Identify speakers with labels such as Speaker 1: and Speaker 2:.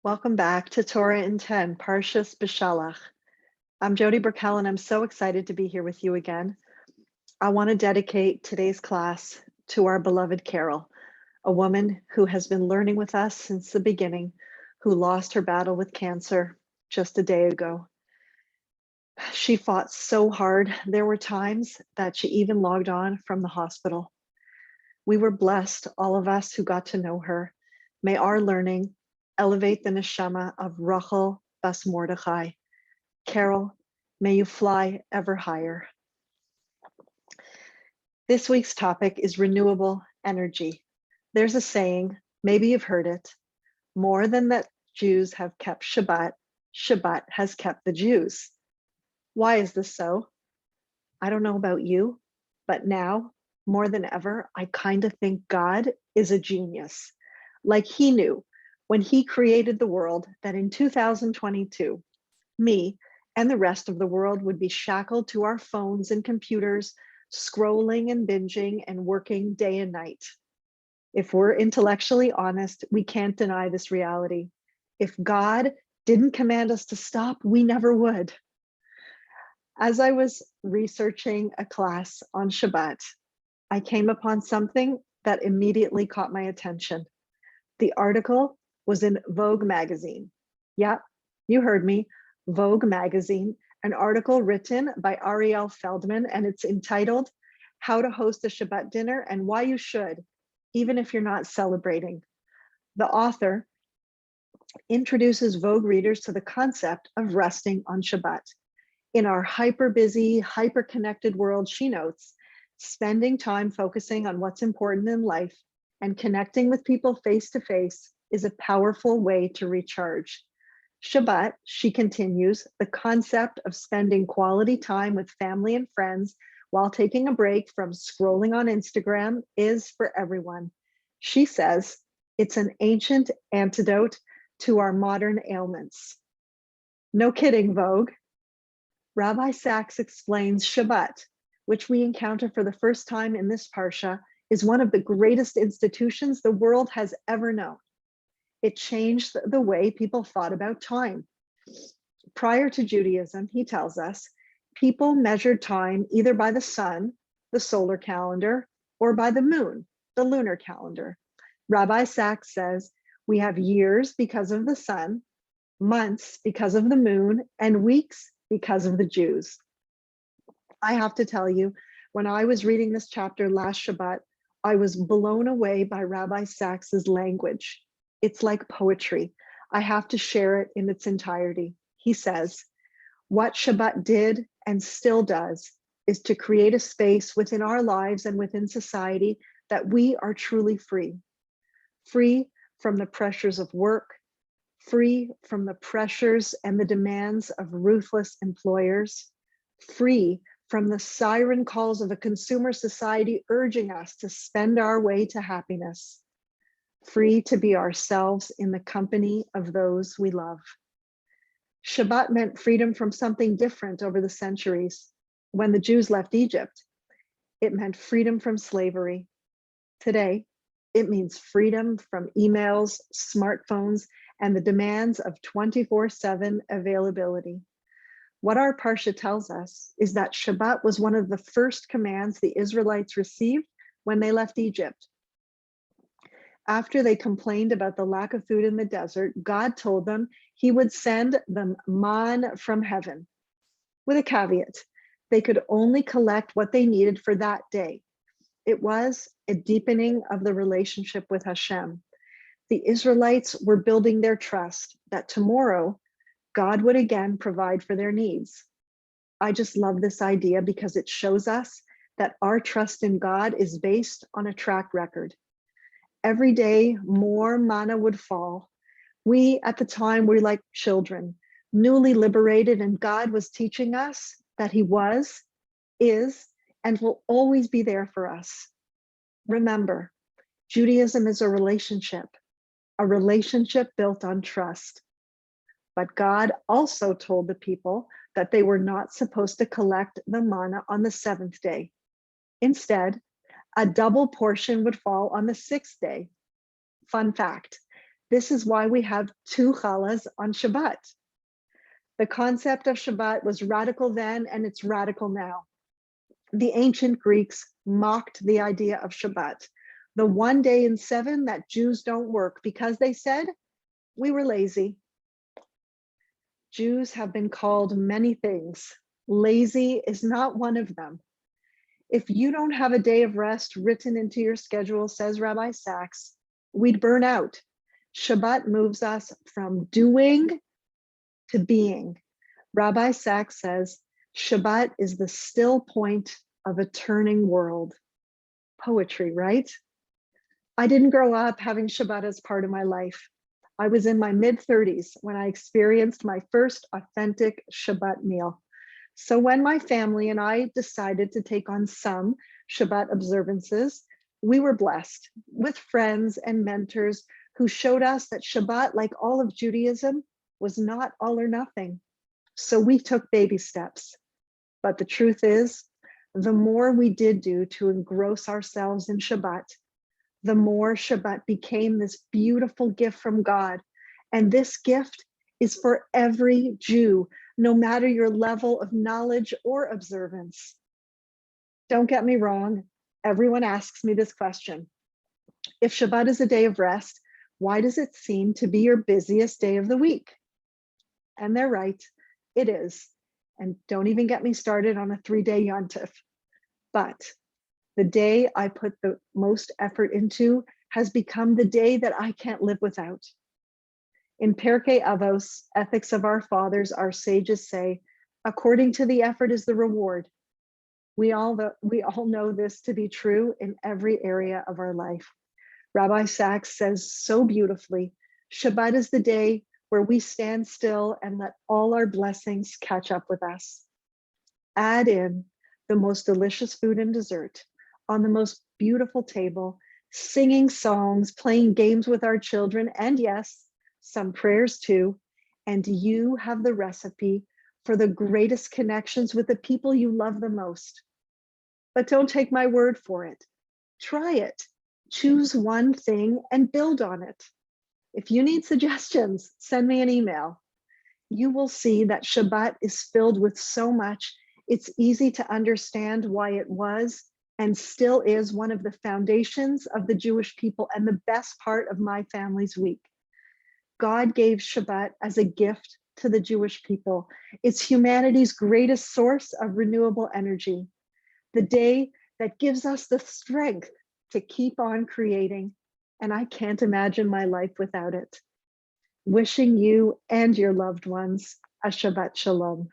Speaker 1: Welcome back to Torah in 10, Parsha Bashalach. I'm Jody Burkell, and I'm so excited to be here with you again. I want to dedicate today's class to our beloved Carol, a woman who has been learning with us since the beginning, who lost her battle with cancer just a day ago. She fought so hard. There were times that she even logged on from the hospital. We were blessed, all of us who got to know her. May our learning elevate the neshama of Rachel bas Mordechai. Carol, may you fly ever higher. This week's topic is renewable energy. There's a saying, maybe you've heard it, more than that Jews have kept Shabbat, Shabbat has kept the Jews. Why is this so? I don't know about you, but now, more than ever, I kind of think God is a genius. Like he knew when he created the world that in 2022, me and the rest of the world would be shackled to our phones and computers, scrolling and binging and working day and night. If we're intellectually honest, we can't deny this reality. If God didn't command us to stop, we never would. As I was researching a class on Shabbat, I came upon something that immediately caught my attention. The article was in Vogue Magazine. Yeah, you heard me, Vogue Magazine, an article written by Ariel Feldman, and it's entitled, How to Host a Shabbat Dinner and Why You Should, Even If You're Not Celebrating. The author introduces Vogue readers to the concept of resting on Shabbat. In our hyper-busy, hyper-connected world, she notes, spending time focusing on what's important in life and connecting with people face-to-face is a powerful way to recharge. Shabbat, she continues, the concept of spending quality time with family and friends while taking a break from scrolling on Instagram is for everyone. She says it's an ancient antidote to our modern ailments. No kidding, Vogue. Rabbi Sack explains Shabbat, which we encounter for the first time in this Parsha, is one of the greatest institutions the world has ever known. It changed the way people thought about time. Prior to Judaism, he tells us, people measured time either by the sun, the solar calendar, or by the moon, the lunar calendar. Rabbi Sack says, we have years because of the sun, months because of the moon, and weeks because of the Jews. I have to tell you, when I was reading this chapter last Shabbat, I was blown away by Rabbi Sack's language. It's like poetry. I have to share it in its entirety. He says, what Shabbat did and still does is to create a space within our lives and within society that we are truly free. Free from the pressures of work, free from the pressures and the demands of ruthless employers, free from the siren calls of a consumer society urging us to spend our way to happiness, free to be ourselves in the company of those we love. Shabbat meant freedom from something different over the centuries. When the Jews left Egypt, it meant freedom from slavery. Today, it means freedom from emails, smartphones, and the demands of 24/7 availability. What our Parsha tells us is that Shabbat was one of the first commands the Israelites received when they left Egypt. After they complained about the lack of food in the desert, God told them he would send them man from heaven, with a caveat. They could only collect what they needed for that day. It was a deepening of the relationship with Hashem. The Israelites were building their trust that tomorrow God would again provide for their needs. I just love this idea because it shows us that our trust in God is based on a track record. Every day, more manna would fall. We, at the time, were like children, newly liberated, and God was teaching us that he was, is, and will always be there for us. Remember, Judaism is a relationship built on trust. But God also told the people that they were not supposed to collect the manna on the seventh day. Instead, a double portion would fall on the sixth day. Fun fact, This is why we have 2 challahs on Shabbat. The concept of Shabbat was radical then, and it's radical now. The ancient Greeks mocked the idea of Shabbat, the one day in 7 that Jews don't work, because they said we were lazy. Jews have been called many things. Lazy is not one of them. If you don't have a day of rest written into your schedule, says Rabbi Sack, we'd burn out. Shabbat moves us from doing to being. Rabbi Sack says, Shabbat is the still point of a turning world. Poetry, right? I didn't grow up having Shabbat as part of my life. I was in my mid-30s when I experienced my first authentic Shabbat meal. So when my family and I decided to take on some Shabbat observances, we were blessed with friends and mentors who showed us that Shabbat, like all of Judaism, was not all or nothing. So we took baby steps. But the truth is, the more we did do to engross ourselves in Shabbat, the more Shabbat became this beautiful gift from God. And this gift is for every Jew, no matter your level of knowledge or observance. Don't get me wrong, everyone asks me this question. If Shabbat is a day of rest, why does it seem to be your busiest day of the week? And they're right, it is. And don't even get me started on a 3-day yontif. But the day I put the most effort into has become the day that I can't live without. In Pirkei Avos, Ethics of Our Fathers, our sages say, according to the effort is the reward. We all know this to be true in every area of our life. Rabbi Sack says so beautifully, Shabbat is the day where we stand still and let all our blessings catch up with us. Add in the most delicious food and dessert on the most beautiful table, singing songs, playing games with our children, and yes, some prayers too, and you have the recipe for the greatest connections with the people you love the most. But don't take my word for it. Try it. Choose one thing and build on it. If you need suggestions, send me an email. You will see that Shabbat is filled with so much. It's easy to understand why it was and still is one of the foundations of the Jewish people and the best part of my family's week. God gave Shabbat as a gift to the Jewish people. It's humanity's greatest source of renewable energy, the day that gives us the strength to keep on creating. And I can't imagine my life without it. Wishing you and your loved ones a Shabbat Shalom.